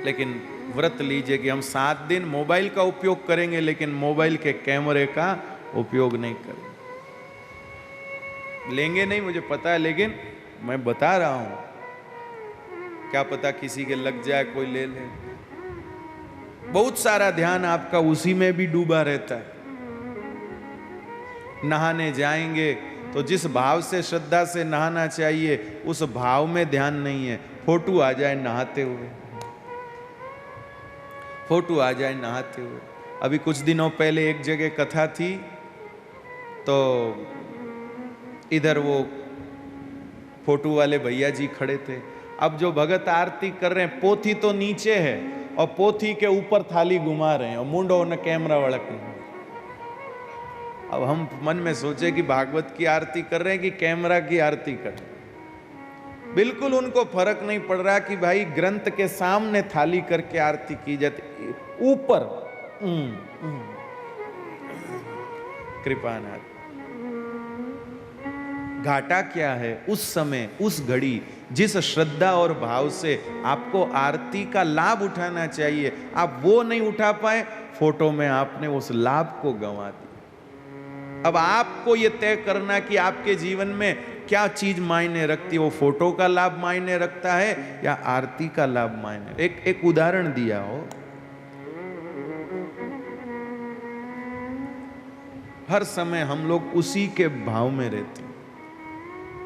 लेकिन व्रत लीजिए कि हम 7 दिन मोबाइल का उपयोग करेंगे, लेकिन मोबाइल के कैमरे का उपयोग नहीं करेंगे। लेंगे नहीं मुझे पता है, लेकिन मैं बता रहा हूं, क्या पता किसी के लग जाए, कोई ले ले। बहुत सारा ध्यान आपका उसी में भी डूबा रहता है। नहाने जाएंगे तो जिस भाव से, श्रद्धा से नहाना चाहिए, उस भाव में ध्यान नहीं है। फोटो आ जाए नहाते हुए, फोटो आ जाए नहाते हुए। अभी कुछ दिनों पहले एक जगह कथा थी, तो इधर वो फोटो वाले भैया जी खड़े थे। अब जो भगत आरती कर रहे हैं, पोथी तो नीचे है और पोथी के ऊपर थाली घुमा रहे हैं और मुंडो ने कैमरा वड़क। अब हम मन में सोचे कि भागवत की आरती कर रहे हैं कि कैमरा की आरती कर रहे हैं। बिल्कुल उनको फर्क नहीं पड़ रहा कि भाई ग्रंथ के सामने थाली करके आरती की जाती, ऊपर कृपानाथ। घाटा क्या है? उस समय, उस घड़ी जिस श्रद्धा और भाव से आपको आरती का लाभ उठाना चाहिए, आप वो नहीं उठा पाए, फोटो में आपने उस लाभ को गंवा दिया। अब आपको ये तय करना कि आपके जीवन में क्या चीज मायने रखती है। वो फोटो का लाभ मायने रखता है या आरती का लाभ मायने। एक उदाहरण दिया हो, हर समय हम लोग उसी के भाव में रहते हैं।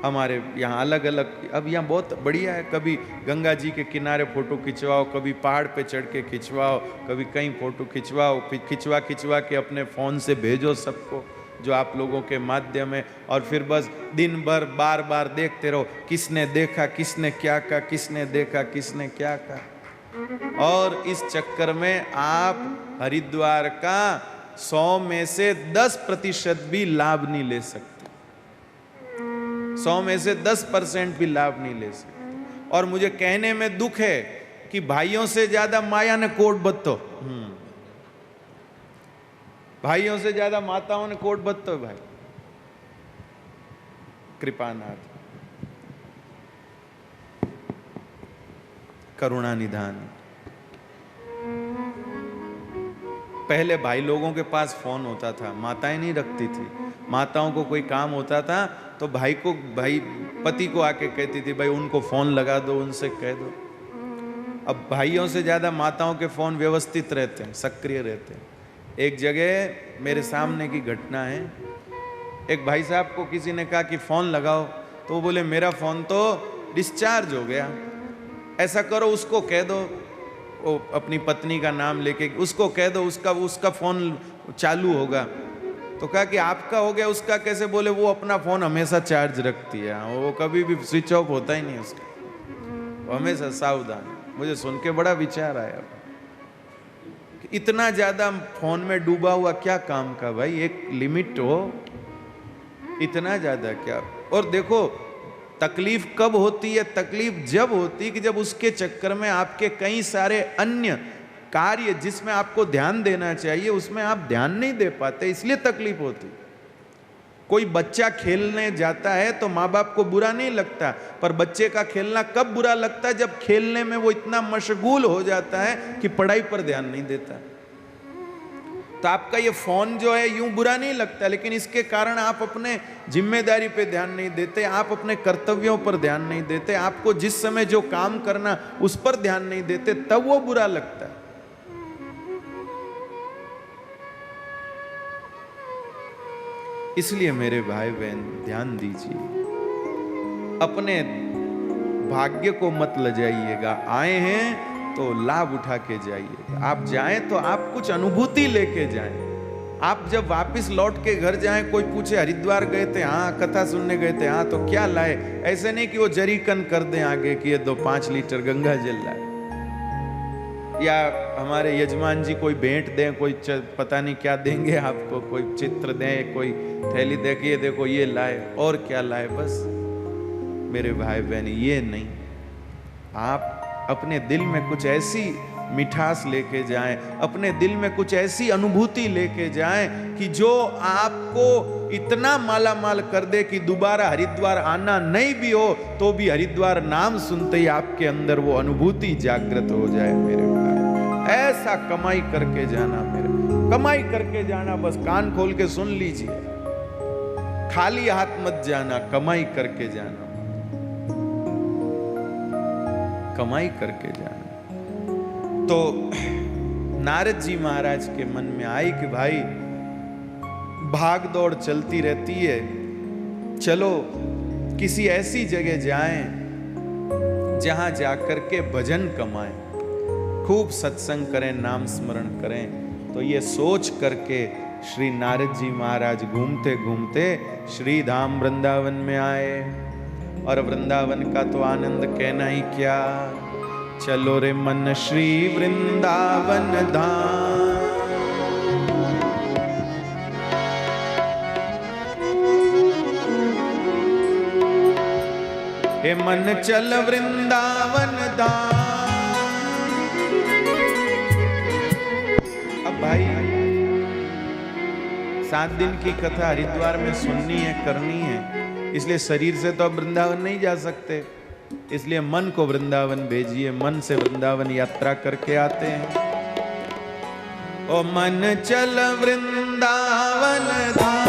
हमारे यहाँ अलग अलग, अब यहाँ बहुत बढ़िया है, कभी गंगा जी के किनारे फोटो खिंचवाओ, कभी पहाड़ पे चढ़ के खिंचवाओ, कभी कहीं फोटो खिंचवाओ, खिंचवा के अपने फोन से भेजो सबको, जो आप लोगों के माध्यम है, और फिर बस दिन भर बार बार देखते रहो, किसने देखा, किसने क्या कहा, किसने देखा, किसने क्या कहा। और इस चक्कर में आप हरिद्वार का 100 में से 10% भी लाभ नहीं ले सकते, 100 में से 10% भी लाभ नहीं ले सकते। और मुझे कहने में दुख है कि भाइयों से ज्यादा माया ने कोट बत्तो, भाइयों से ज्यादा माताओं ने कोट बत्तो भाई। कृपानाथ, करुणा निधान। पहले भाई लोगों के पास फोन होता था, माताएं नहीं रखती थी। माताओं को कोई काम होता था तो भाई पति को आके कहती थी, भाई उनको फोन लगा दो, उनसे कह दो। अब भाइयों से ज्यादा माताओं के फोन व्यवस्थित रहते हैं, सक्रिय रहते हैं। एक जगह मेरे सामने की घटना है, एक भाई साहब को किसी ने कहा कि फोन लगाओ, तो वो बोले मेरा फोन तो डिस्चार्ज हो गया। ऐसा करो, उसको कह दो, वो अपनी पत्नी का नाम लेके, उसको कह दो, उसका फोन चालू होगा। तो कहा कि आपका हो गया, उसका कैसे? बोले वो अपना फोन हमेशा चार्ज रखती है, वो कभी भी स्विच ऑफ होता ही नहीं उसका, वो हमेशा सावधान। मुझे सुन के बड़ा विचार आया, इतना ज्यादा फोन में डूबा हुआ क्या काम का भाई, एक लिमिट हो, इतना ज्यादा क्या। और देखो तकलीफ कब होती है? तकलीफ जब होती है कि जब उसके चक्कर में आपके कई सारे अन्य कार्य जिसमें आपको ध्यान देना चाहिए, उसमें आप ध्यान नहीं दे पाते, इसलिए तकलीफ होती। कोई बच्चा खेलने जाता है तो माँ बाप को बुरा नहीं लगता, पर बच्चे का खेलना कब बुरा लगता है? जब खेलने में वो इतना मशगूल हो जाता है कि पढ़ाई पर ध्यान नहीं देता। तो आपका ये फोन जो है यूं बुरा नहीं लगता, लेकिन इसके कारण आप अपने जिम्मेदारी पे ध्यान नहीं देते, आप अपने कर्तव्यों पर ध्यान नहीं देते, आपको जिस समय जो काम करना उस पर ध्यान नहीं देते, तब वो बुरा लगता है। इसलिए मेरे भाई बहन ध्यान दीजिए, अपने भाग्य को मत लजाइएगा। आए हैं तो लाभ उठा के जाइए। आप जाएं तो आप कुछ अनुभूति लेके जाएं। आप जब वापस लौट के घर जाएं, कोई पूछे हरिद्वार गए थे? हाँ। कथा सुनने गए थे? हाँ। तो क्या लाए? ऐसे नहीं कि वो जरीकन कर दें आगे कि ये 5 लीटर गंगा जल लाए, या हमारे यजमान जी कोई भेंट दें, कोई पता नहीं क्या देंगे आपको, कोई चित्र दें, कोई थैली देखिए, देखो ये लाए, और क्या लाए। बस मेरे भाई बहन, ये नहीं, आप अपने दिल में कुछ ऐसी मिठास लेके जाएं, अपने दिल में कुछ ऐसी अनुभूति लेके जाएं कि जो आपको इतना माला माल कर दे कि दोबारा हरिद्वार आना नहीं भी हो तो भी हरिद्वार नाम सुनते ही आपके अंदर वो अनुभूति जागृत हो जाए। मेरे भाई ऐसा कमाई करके जाना, मेरे कमाई करके जाना, बस कान खोल के सुन लीजिए, खाली हाथ मत जाना, कमाई करके जाना, कमाई करके जाना। तो नारद जी महाराज के मन में आई कि भाई भाग दौड़ चलती रहती है, चलो किसी ऐसी जगह जाएं जहां जाकर के भजन कमाएं, खूब सत्संग करें, नाम स्मरण करें। तो ये सोच करके श्री नारद जी महाराज घूमते घूमते श्री धाम वृंदावन में आए। और वृंदावन का तो आनंद कहना ही क्या, चलो रे मन श्री वृंदावन धाम। हे मन चल वृंदावन धाम। अब भाई 7 दिन की कथा हरिद्वार में सुननी है, करनी है, इसलिए शरीर से तो अब वृंदावन नहीं जा सकते, इसलिए मन को वृंदावन भेजिए, मन से वृंदावन यात्रा करके आते हैं। ओ मन चल वृंदावन धाम।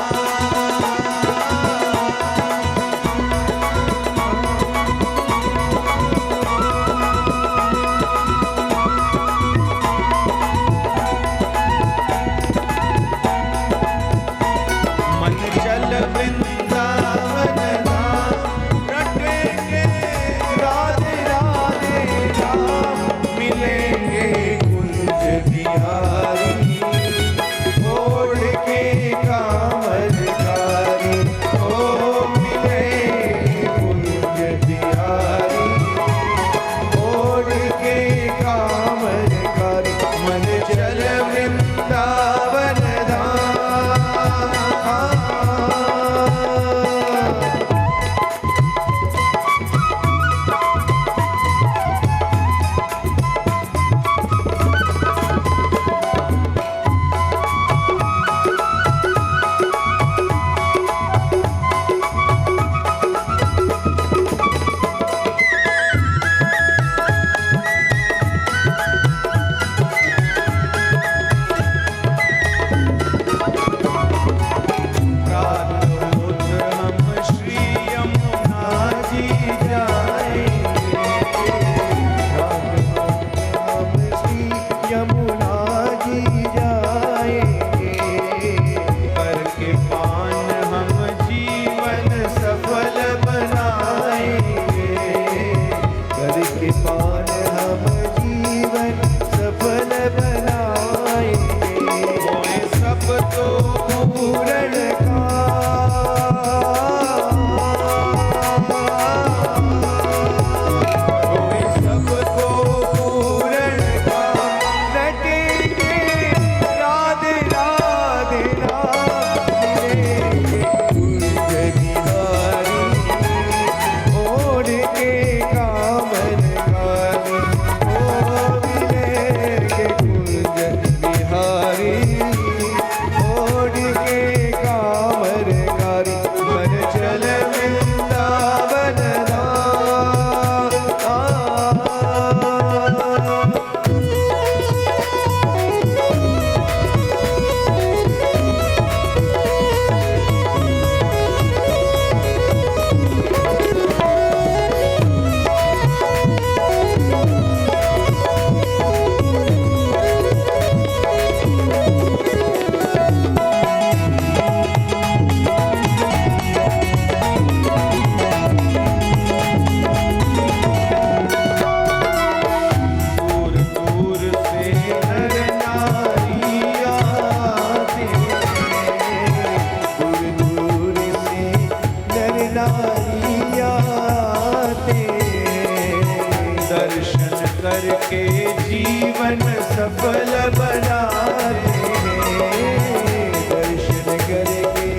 करके जीवन सफल बनाते हैं, दर्शन करके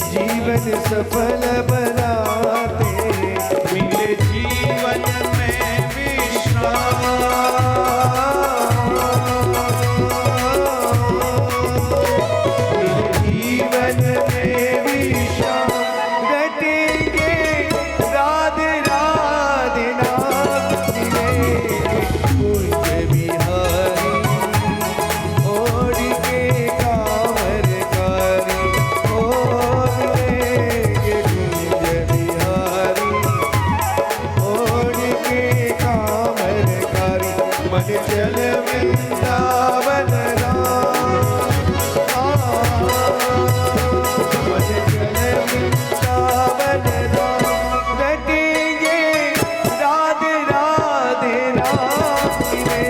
जीवन सफल बनाते हैं, मिले जीवन में विश्राम। मन चल वृंदावन राम, मन चल वृंदावन राम, रटेंगे राधे राधे राम रे,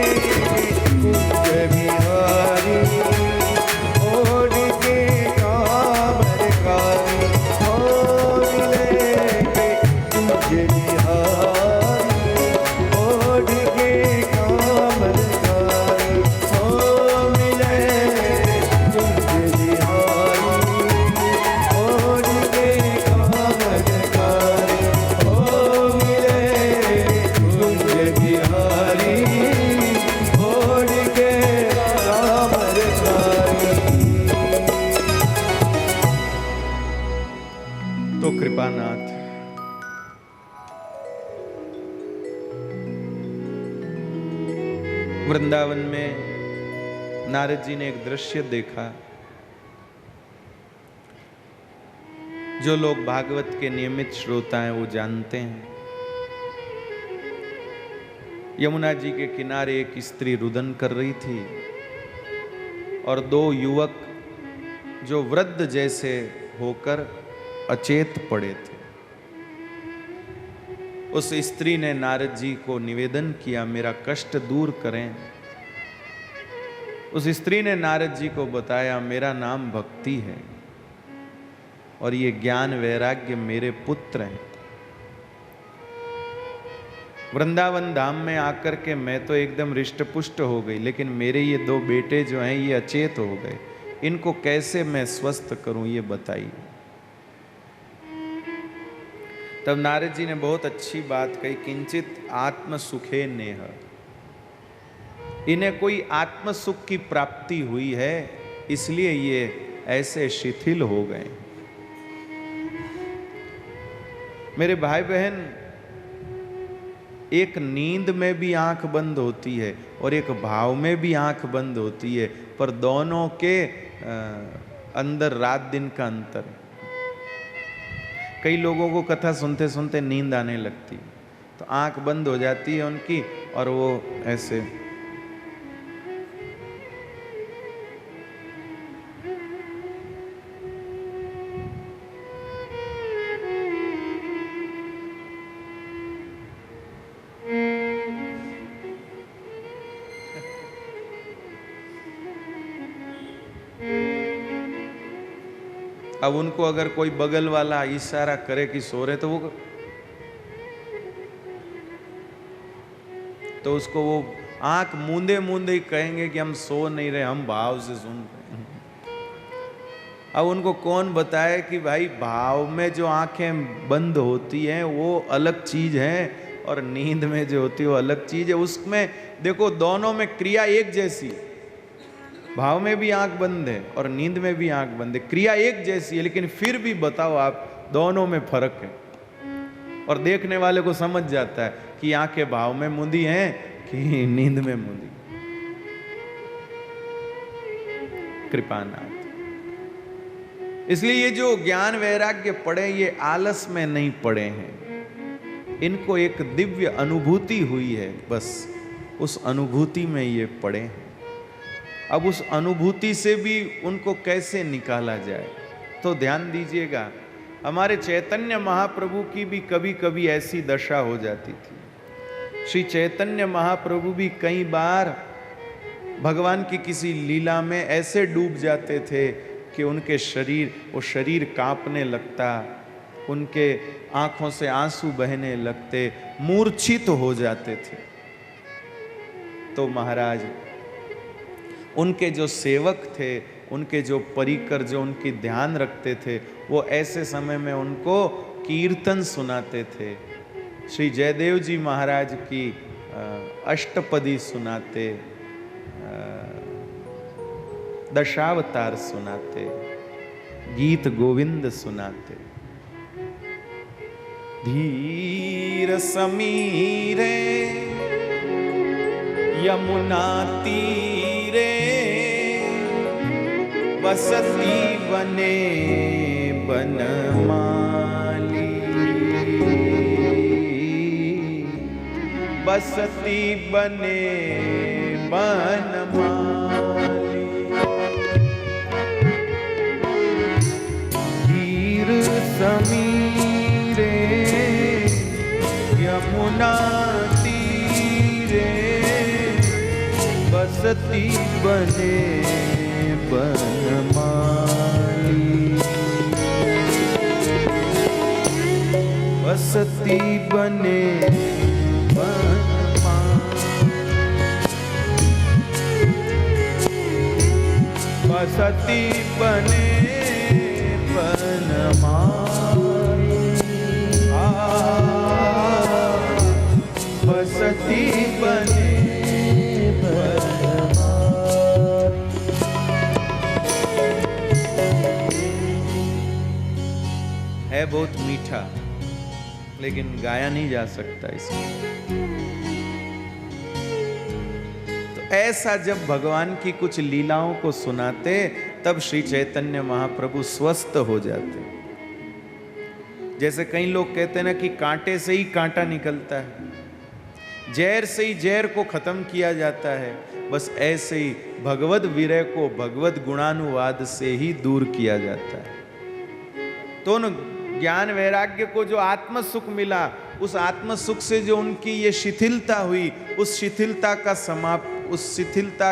कुंज बिहारी ओढ़ के कामर कारी, हो मिलेंगे कुंज बिहारी ओढ़ के कामर कारी, हो मिलेंगे कुंज बिहारी ओढ़ के कामर कारी, हो मिलेंगे कुंज बिहारी ओढ़ के कामर कारी। तो कृपानाथ वृंदावन में नारद जी ने एक दृश्य देखा। जो लोग भागवत के नियमित श्रोता हैं वो जानते हैं। यमुना जी के किनारे एक स्त्री रुदन कर रही थी और दो युवक जो वृद्ध जैसे होकर अचेत पड़े थे। उस स्त्री ने नारद जी को निवेदन किया, मेरा कष्ट दूर करें। उस स्त्री ने नारद जी को बताया, मेरा नाम भक्ति है और ये ज्ञान वैराग्य मेरे पुत्र हैं। वृंदावन धाम में आकर के मैं तो एकदम रिष्ट पुष्ट हो गई, लेकिन मेरे ये दो बेटे जो हैं ये अचेत हो गए। इनको कैसे मैं स्वस्थ करूं ये बताइए। तब नारद जी ने बहुत अच्छी बात कही, किंचित आत्म सुखे नेह। इन्हें कोई आत्म सुख की प्राप्ति हुई है, इसलिए ये ऐसे शिथिल हो गए। मेरे भाई बहन, एक नींद में भी आंख बंद होती है और एक भाव में भी आंख बंद होती है, पर दोनों के अंदर रात दिन का अंतर है। कई लोगों को कथा सुनते सुनते नींद आने लगती, तो आंख बंद हो जाती है उनकी और वो ऐसे अब उनको अगर कोई बगल वाला इशारा करे कि सो रहे, तो उसको वो आंख मूंदे मूंदे ही कहेंगे कि हम सो नहीं रहे, हम भाव से सुन रहे हैं। अब उनको कौन बताए कि भाई भाव में जो आंखें बंद होती हैं वो अलग चीज है और नींद में जो होती है वो अलग चीज है। उसमें देखो दोनों में क्रिया एक जैसी, भाव में भी आंख बंद है और नींद में भी आंख बंद है, क्रिया एक जैसी है, लेकिन फिर भी बताओ आप दोनों में फर्क है। और देखने वाले को समझ जाता है कि आंखें भाव में मुंदी हैं कि नींद में मुंदी। कृपानाथ, इसलिए ये जो ज्ञान वैराग्य पड़े ये आलस में नहीं पड़े हैं, इनको एक दिव्य अनुभूति हुई है, बस उस अनुभूति में ये पड़े हैं। अब उस अनुभूति से भी उनको कैसे निकाला जाए, तो ध्यान दीजिएगा। हमारे चैतन्य महाप्रभु की भी कभी कभी ऐसी दशा हो जाती थी। श्री चैतन्य महाप्रभु भी कई बार भगवान की किसी लीला में ऐसे डूब जाते थे कि उनके वो शरीर कांपने लगता, उनके आंखों से आंसू बहने लगते, मूर्छित हो जाते थे। तो महाराज उनके जो सेवक थे, उनके जो परिकर जो उनकी ध्यान रखते थे, वो ऐसे समय में उनको कीर्तन सुनाते थे। श्री जयदेव जी महाराज की अष्टपदी सुनाते, दशावतार सुनाते, गीत गोविंद सुनाते। धीर समीरे यमुना तीरे बसती बने बनमाली, बसती बने बनमाली। हीर समीरे यमुना तीरे बसती बने बनमाली। बसती बने बसती बने बनमाली। बसती बने बनमाली। है बहुत मीठा, लेकिन गाया नहीं जा सकता इसमें। तो ऐसा जब भगवान की कुछ लीलाओं को सुनाते, तब श्री चैतन्य महाप्रभु स्वस्थ हो जाते। जैसे कई लोग कहते हैं ना कि कांटे से ही कांटा निकलता है, जहर से ही जहर को खत्म किया जाता है, बस ऐसे ही भगवद विरह को भगवद गुणानुवाद से ही दूर किया जाता है। तो उन ज्ञान वैराग्य को जो आत्म सुख मिला, उस आत्म सुख से जो उनकी ये शिथिलता हुई, उस शिथिलता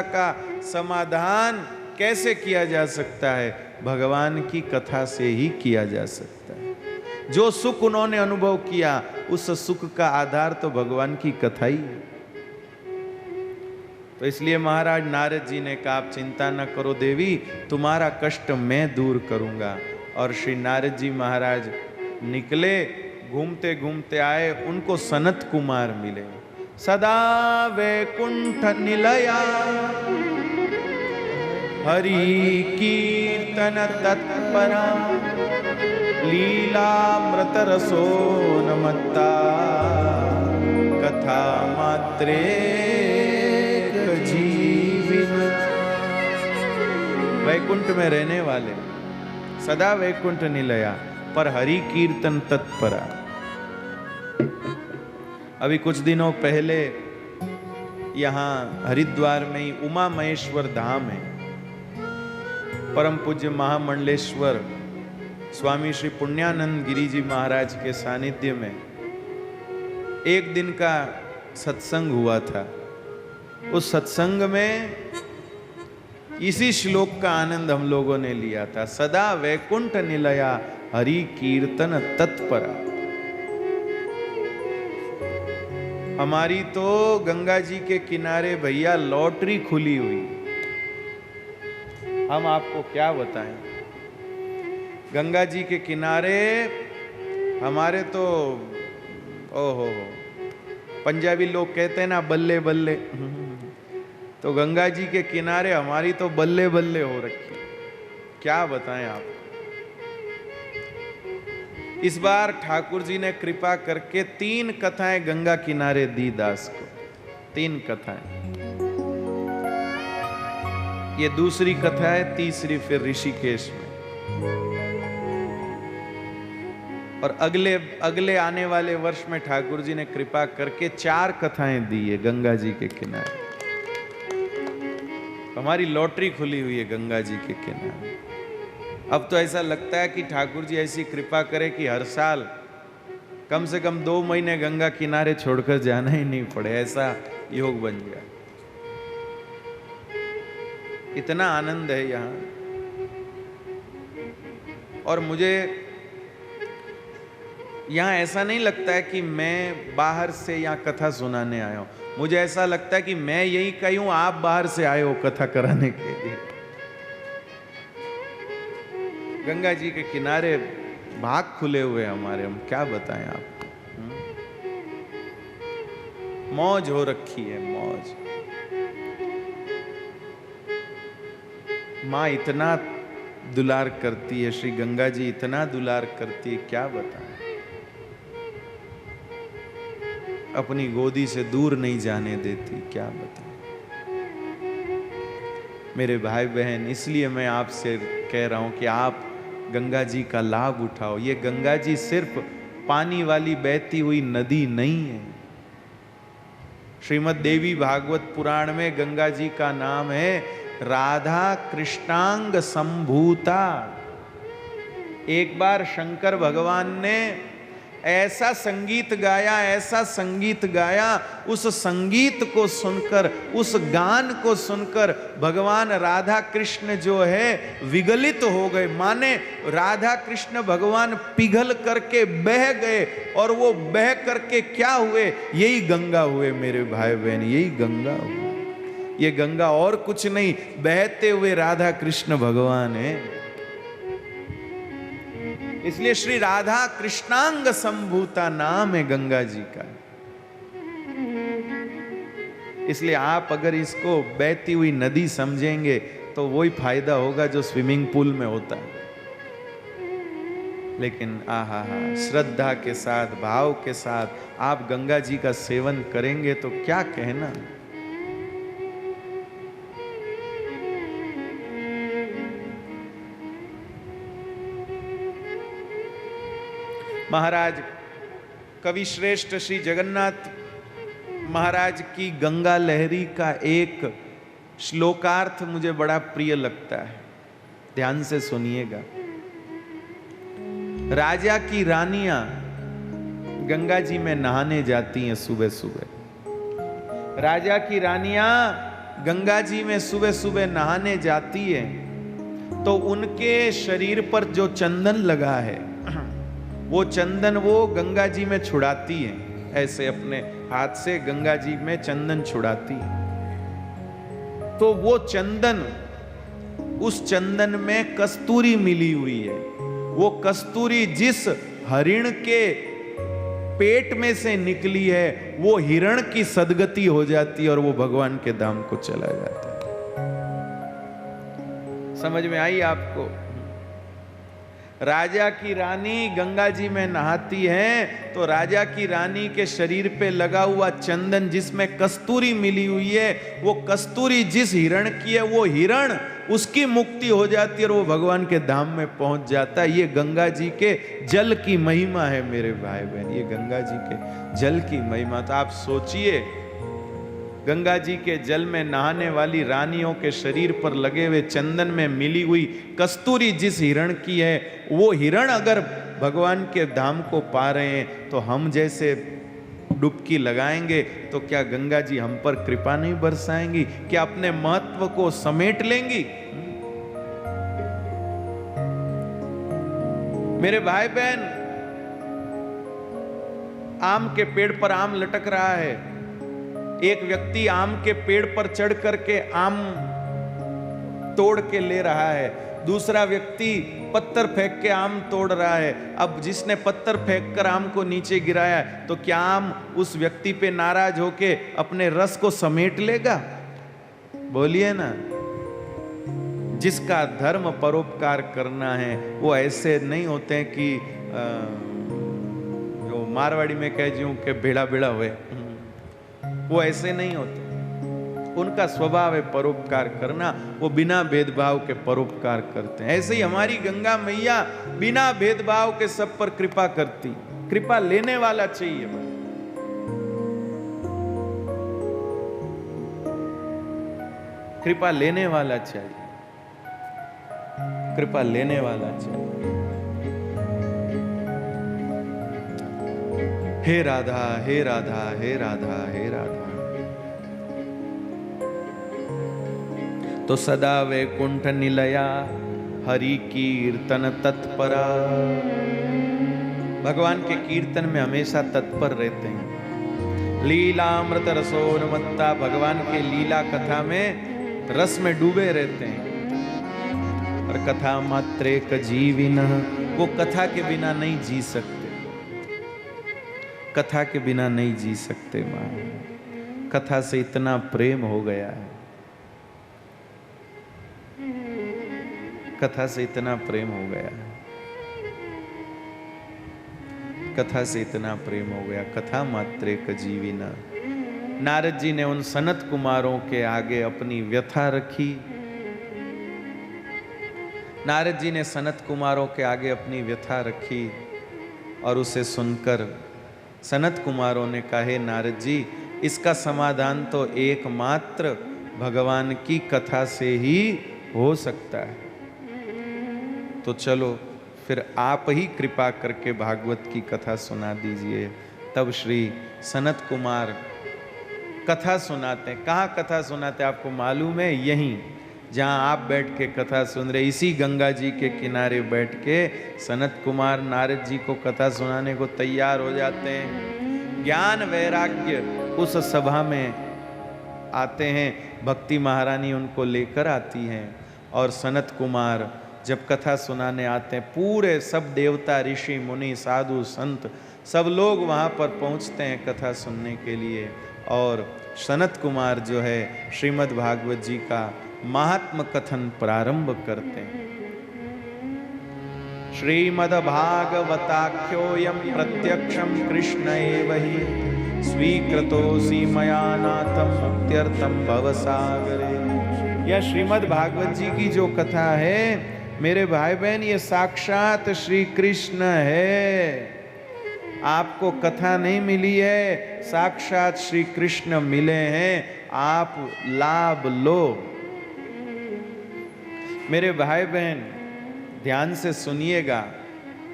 का समाधान कैसे किया जा सकता है? भगवान की कथा से ही किया जा सकता है। जो सुख उन्होंने अनुभव किया, उस सुख का आधार तो भगवान की कथा ही है। तो इसलिए महाराज नारद जी ने कहा, आप चिंता न करो देवी, तुम्हारा कष्ट मैं दूर करूंगा। और श्री नारद जी महाराज निकले, घूमते घूमते आए, उनको सनत कुमार मिले। सदा वैकुंठ निलया हरि कीर्तन तत्परा लीलामृत रसो नमत्ता कथा मात्रे जीवित। वैकुंठ में रहने वाले, सदा वैकुंठ निलया पर हरि कीर्तन तत्परा। अभी कुछ दिनों पहले यहाँ हरिद्वार में ही उमा महेश्वर धाम है। परम पूज्य महामंडलेश्वर स्वामी श्री पुण्यानंद गिरी जी महाराज के सानिध्य में एक दिन का सत्संग हुआ था। उस सत्संग में इसी श्लोक का आनंद हम लोगों ने लिया था। सदा वैकुंठ निलया हरि कीर्तन तत्परा। हमारी तो गंगा जी के किनारे भैया लॉटरी खुली हुई। हम आपको क्या बताएं, गंगा जी के किनारे हमारे तो ओहो, पंजाबी लोग कहते हैं ना बल्ले बल्ले, तो गंगा जी के किनारे हमारी तो बल्ले बल्ले हो रखी। क्या बताएं आप। इस बार ठाकुर जी ने कृपा करके 3 कथाएं गंगा किनारे दी दास को। 3 कथाएं, ये दूसरी कथा है, तीसरी फिर ऋषिकेश में। और अगले आने वाले वर्ष में ठाकुर जी ने कृपा करके 4 कथाएं दी है गंगा जी के किनारे। हमारी लॉटरी खुली हुई है गंगा जी के किनारे। अब तो ऐसा लगता है कि ठाकुर जी ऐसी कृपा करे कि हर साल कम से कम 2 महीने गंगा किनारे छोड़कर जाना ही नहीं पड़े, ऐसा योग बन गया। इतना आनंद है यहाँ। और मुझे यहाँ ऐसा नहीं लगता है कि मैं बाहर से यहाँ कथा सुनाने आया हूँ। मुझे ऐसा लगता है कि मैं यही कहीं हूँ, आप बाहर से आए हो कथा कराने के लिए। गंगा जी के किनारे भाग खुले हुए हमारे, हम क्या बताएं आपको। मौज हो रखी है, मौज। माँ इतना दुलार करती है, श्री गंगा जी इतना दुलार करती है, क्या बताएं। अपनी गोदी से दूर नहीं जाने देती, क्या बताएं। मेरे भाई बहन, इसलिए मैं आपसे कह रहा हूं कि आप गंगा जी का लाभ उठाओ। ये गंगा जी सिर्फ पानी वाली बहती हुई नदी नहीं है, श्रीमद् देवी भागवत पुराण में गंगा जी का नाम है राधा कृष्णांग संभूता। एक बार शंकर भगवान ने ऐसा संगीत गाया, ऐसा संगीत गाया, उस संगीत को सुनकर, उस गान को सुनकर भगवान राधा कृष्ण जो है विगलित हो गए। माने राधा कृष्ण भगवान पिघल करके बह गए, और वो बह करके क्या हुए? यही गंगा हुए मेरे भाई बहन, यही गंगा हुए। ये गंगा और कुछ नहीं, बहते हुए राधा कृष्ण भगवान है। इसलिए श्री राधा कृष्णांग संभूता नाम है गंगा जी का। इसलिए आप अगर इसको बहती हुई नदी समझेंगे तो वही फायदा होगा जो स्विमिंग पूल में होता है। लेकिन आहा, श्रद्धा के साथ, भाव के साथ आप गंगा जी का सेवन करेंगे तो क्या कहना। महाराज कवि श्रेष्ठ श्री जगन्नाथ महाराज की गंगा लहरी का एक श्लोकार्थ मुझे बड़ा प्रिय लगता है, ध्यान से सुनिएगा। राजा की रानियां गंगा जी में नहाने जाती हैं सुबह सुबह। राजा की रानियां गंगा जी में सुबह सुबह नहाने जाती हैं तो उनके शरीर पर जो चंदन लगा है वो चंदन वो गंगा जी में छुड़ाती हैं, ऐसे अपने हाथ से गंगा जी में चंदन छुड़ाती है। तो वो चंदन, उस चंदन में कस्तूरी मिली हुई है। वो कस्तूरी जिस हरिण के पेट में से निकली है वो हिरण की सदगति हो जाती है और वो भगवान के धाम को चला जाता है। समझ में आई आपको? राजा की रानी गंगा जी में नहाती है तो राजा की रानी के शरीर पे लगा हुआ चंदन जिसमें कस्तूरी मिली हुई है, वो कस्तूरी जिस हिरण की है वो हिरण उसकी मुक्ति हो जाती है और वो भगवान के धाम में पहुंच जाता है। ये गंगा जी के जल की महिमा है मेरे भाई बहन, ये गंगा जी के जल की महिमा। तो आप सोचिए, गंगा जी के जल में नहाने वाली रानियों के शरीर पर लगे हुए चंदन में मिली हुई कस्तूरी जिस हिरण की है, वो हिरण अगर भगवान के धाम को पा रहे हैं तो हम जैसे डुबकी लगाएंगे तो क्या गंगा जी हम पर कृपा नहीं बरसाएंगी? क्या अपने महत्व को समेट लेंगी? मेरे भाई बहन, आम के पेड़ पर आम लटक रहा है। एक व्यक्ति आम के पेड़ पर चढ़ करके आम तोड़ के ले रहा है, दूसरा व्यक्ति पत्थर फेंक के आम तोड़ रहा है। अब जिसने पत्थर फेंक कर आम को नीचे गिराया तो क्या आम उस व्यक्ति पे नाराज होके अपने रस को समेट लेगा? बोलिए ना। जिसका धर्म परोपकार करना है वो ऐसे नहीं होते हैं कि जो मारवाड़ी में कह जूं कि भेड़ा भेड़ा हुए, वो ऐसे नहीं होते। उनका स्वभाव है परोपकार करना, वो बिना भेदभाव के परोपकार करते हैं। ऐसे ही हमारी गंगा मैया बिना भेदभाव के सब पर कृपा करती। कृपा लेने वाला चाहिए भाई। कृपा लेने वाला चाहिए, कृपा लेने वाला चाहिए। हे राधा, हे राधा, हे राधा, हे राधा। तो सदा वैकुंठ निलया हरि कीर्तन तत्परा। भगवान के कीर्तन में हमेशा तत्पर रहते हैं। लीलामृत रसोन्मत्ता, भगवान के लीला कथा में रस में डूबे रहते हैं। और कथा मात्रे क जीविन, वो कथा के बिना नहीं जी सकते, कथा के बिना नहीं जी सकते। मां, कथा से इतना प्रेम हो गया है, कथा से इतना प्रेम हो गया है, कथा से इतना प्रेम हो गया। कथा मात्रे क जीविना। नारद जी ने उन सनत कुमारों के आगे अपनी व्यथा रखी। नारद जी ने सनत कुमारों के आगे अपनी व्यथा रखी और उसे सुनकर सनत कुमारों ने कहा, नारद जी, इसका समाधान तो एकमात्र भगवान की कथा से ही हो सकता है। तो चलो फिर आप ही कृपा करके भागवत की कथा सुना दीजिए। तब श्री सनत कुमार कथा सुनाते हैं। कहाँ कथा सुनाते हैं आपको मालूम है? यहीं जहाँ आप बैठ के कथा सुन रहे, इसी गंगा जी के किनारे बैठ के सनत कुमार नारद जी को कथा सुनाने को तैयार हो जाते हैं। ज्ञान वैराग्य उस सभा में आते हैं, भक्ति महारानी उनको लेकर आती हैं और सनत कुमार जब कथा सुनाने आते हैं, पूरे सब देवता ऋषि मुनि साधु संत सब लोग वहाँ पर पहुँचते हैं कथा सुनने के लिए। और सनत कुमार जो है श्रीमद् भागवत जी का महात्म कथन प्रारंभ करते हैं। श्रीमद् भागवताख्योऽयं प्रत्यक्षं कृष्ण एव हि स्वीकृतोऽसि मया नाथं मुक्त्यर्थं भवसागरे। यह श्रीमद् भागवत जी की जो कथा है मेरे भाई बहन, ये साक्षात श्री कृष्ण है। आपको कथा नहीं मिली है, साक्षात श्री कृष्ण मिले हैं, आप लाभ लो। मेरे भाई बहन ध्यान से सुनिएगा,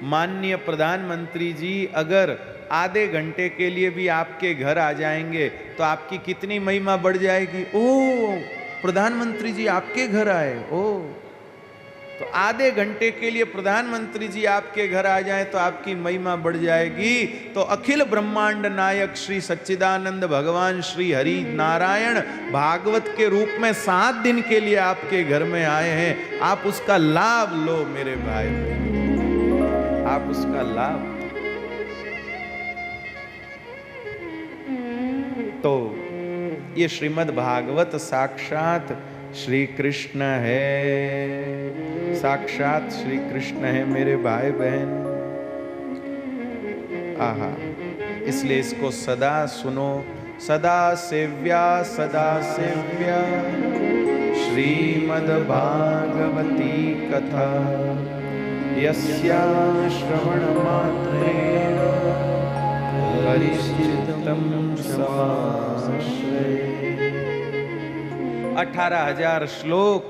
माननीय प्रधानमंत्री जी अगर आधे घंटे के लिए भी आपके घर आ जाएंगे तो आपकी कितनी महिमा बढ़ जाएगी। ओ प्रधानमंत्री जी आपके घर आए, ओ तो आधे घंटे के लिए प्रधानमंत्री जी आपके घर आ जाएं तो आपकी महिमा बढ़ जाएगी। तो अखिल ब्रह्मांड नायक श्री सच्चिदानंद भगवान श्री हरि नारायण भागवत के रूप में 7 दिन के लिए आपके घर में आए हैं, आप उसका लाभ लो मेरे भाई, आप उसका लाभ। तो ये श्रीमद् भागवत साक्षात श्री कृष्ण है, साक्षात श्री कृष्ण है मेरे भाई बहन। आहा, इसलिए इसको सदा सुनो। सदा सेव्या श्रीमद् भागवती कथा यस्या श्रवण मात्रेण हरिश्चित्तं समाश्रये। 18,000 श्लोक,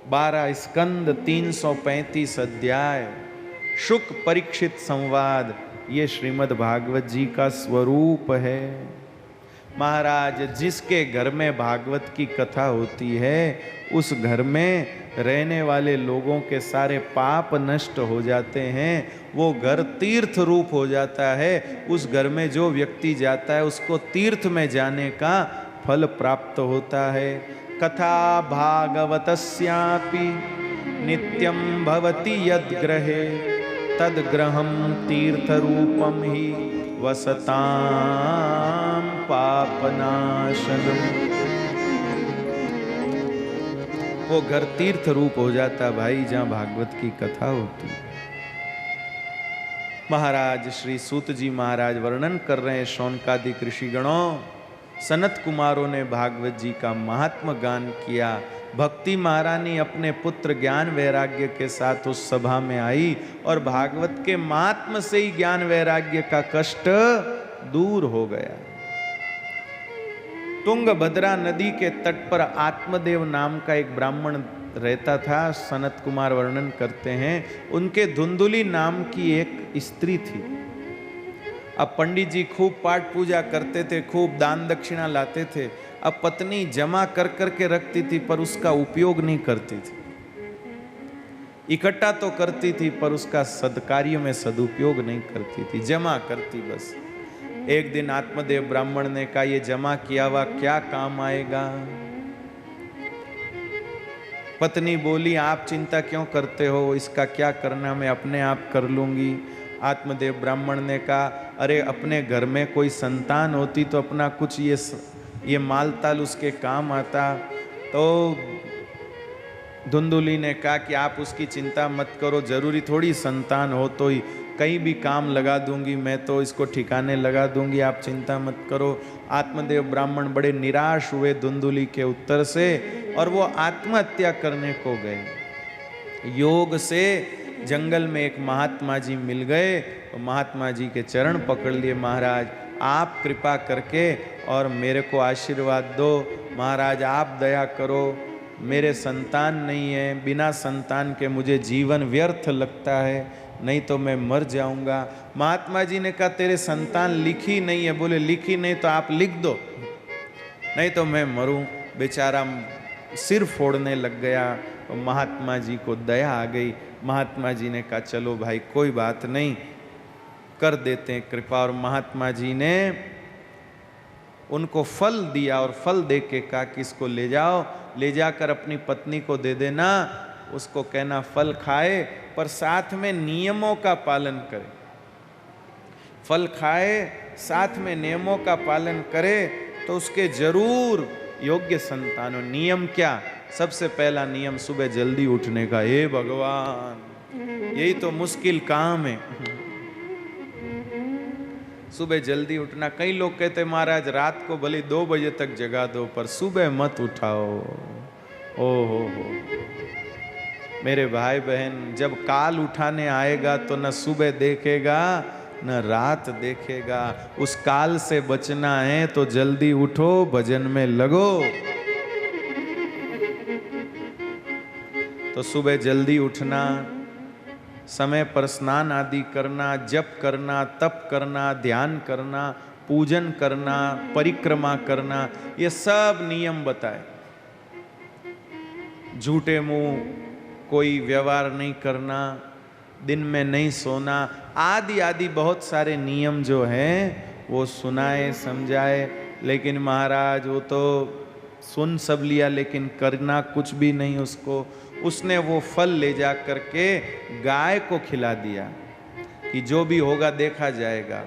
12 स्कंद, 335 अध्याय, शुक परीक्षित संवाद, ये श्रीमद् भागवत जी का स्वरूप है। महाराज जिसके घर में भागवत की कथा होती है उस घर में रहने वाले लोगों के सारे पाप नष्ट हो जाते हैं, वो घर तीर्थ रूप हो जाता है। उस घर में जो व्यक्ति जाता है उसको तीर्थ में जाने का फल प्राप्त होता है। कथा भागवतस्यापि नित्यं भवति यद्ग्रहे तद्ग्रहं तीर्थरूपं हि वसतां पापनाशनम्। वो घर तीर्थ रूप हो जाता भाई जहाँ भागवत की कथा होती। महाराज श्री सूत जी महाराज वर्णन कर रहे हैं, शौनकादिक ऋषिगणों, सनत कुमारों ने भागवत जी का महात्म गान किया। भक्ति महारानी अपने पुत्र ज्ञान वैराग्य के साथ उस सभा में आई और भागवत के महात्म से ही ज्ञान वैराग्य का कष्ट दूर हो गया। तुंगभद्रा नदी के तट पर आत्मदेव नाम का एक ब्राह्मण रहता था। सनत कुमार वर्णन करते हैं, उनके धुंधुली नाम की एक स्त्री थी। अब पंडित जी खूब पाठ पूजा करते थे, खूब दान दक्षिणा लाते थे। अब पत्नी जमा कर करके रखती थी पर उसका उपयोग नहीं करती थी। इकट्ठा तो करती थी पर उसका सदकार्य में सदुपयोग नहीं करती थी, जमा करती बस। एक दिन आत्मदेव ब्राह्मण ने कहा, ये जमा किया हुआ क्या काम आएगा? पत्नी बोली, आप चिंता क्यों करते हो, इसका क्या करना, मैं अपने आप कर लूंगी। आत्मदेव ब्राह्मण ने कहा, अरे अपने घर में कोई संतान होती तो अपना कुछ ये माल ताल उसके काम आता। तो धुंधुली ने कहा कि आप उसकी चिंता मत करो, जरूरी थोड़ी संतान हो तो ही कहीं भी काम लगा दूंगी, मैं तो इसको ठिकाने लगा दूंगी, आप चिंता मत करो। आत्मदेव ब्राह्मण बड़े निराश हुए धुंधुली के उत्तर से और वो आत्महत्या करने को गए। योग से जंगल में एक महात्मा जी मिल गए, तो महात्मा जी के चरण पकड़ लिए, महाराज आप कृपा करके और मेरे को आशीर्वाद दो। महाराज आप दया करो, मेरे संतान नहीं है, बिना संतान के मुझे जीवन व्यर्थ लगता है, नहीं तो मैं मर जाऊंगा। महात्मा जी ने कहा तेरे संतान लिखी नहीं है। बोले लिखी नहीं तो आप लिख दो, नहीं तो मैं मरूं। बेचारा सिर फोड़ने लग गया। तो महात्मा जी को दया आ गई। महात्मा जी ने कहा चलो भाई कोई बात नहीं, कर देते हैं कृपा। और महात्मा जी ने उनको फल दिया और फल दे के कहा कि इसको ले जाओ, ले जाकर अपनी पत्नी को दे देना, उसको कहना फल खाए पर साथ में नियमों का पालन करे। फल खाए साथ में नियमों का पालन करे तो उसके जरूर योग्य संतान हो। नियम क्या? सबसे पहला नियम सुबह जल्दी उठने का। हे भगवान, यही तो मुश्किल काम है, सुबह जल्दी उठना। कई लोग कहते महाराज रात को भले 2 बजे तक जगा दो पर सुबह मत उठाओ। ओ हो मेरे भाई बहन, जब काल उठाने आएगा तो न सुबह देखेगा न रात देखेगा। उस काल से बचना है तो जल्दी उठो, भजन में लगो। तो सुबह जल्दी उठना, समय पर स्नान आदि करना, जप करना, तप करना, ध्यान करना, पूजन करना, परिक्रमा करना, ये सब नियम बताए। झूठे मुंह कोई व्यवहार नहीं करना, दिन में नहीं सोना, आदि आदि बहुत सारे नियम जो हैं वो सुनाए समझाए। लेकिन महाराज वो तो सुन सब लिया लेकिन करना कुछ भी नहीं उसको। उसने वो फल ले जा करके गाय को खिला दिया कि जो भी होगा देखा जाएगा।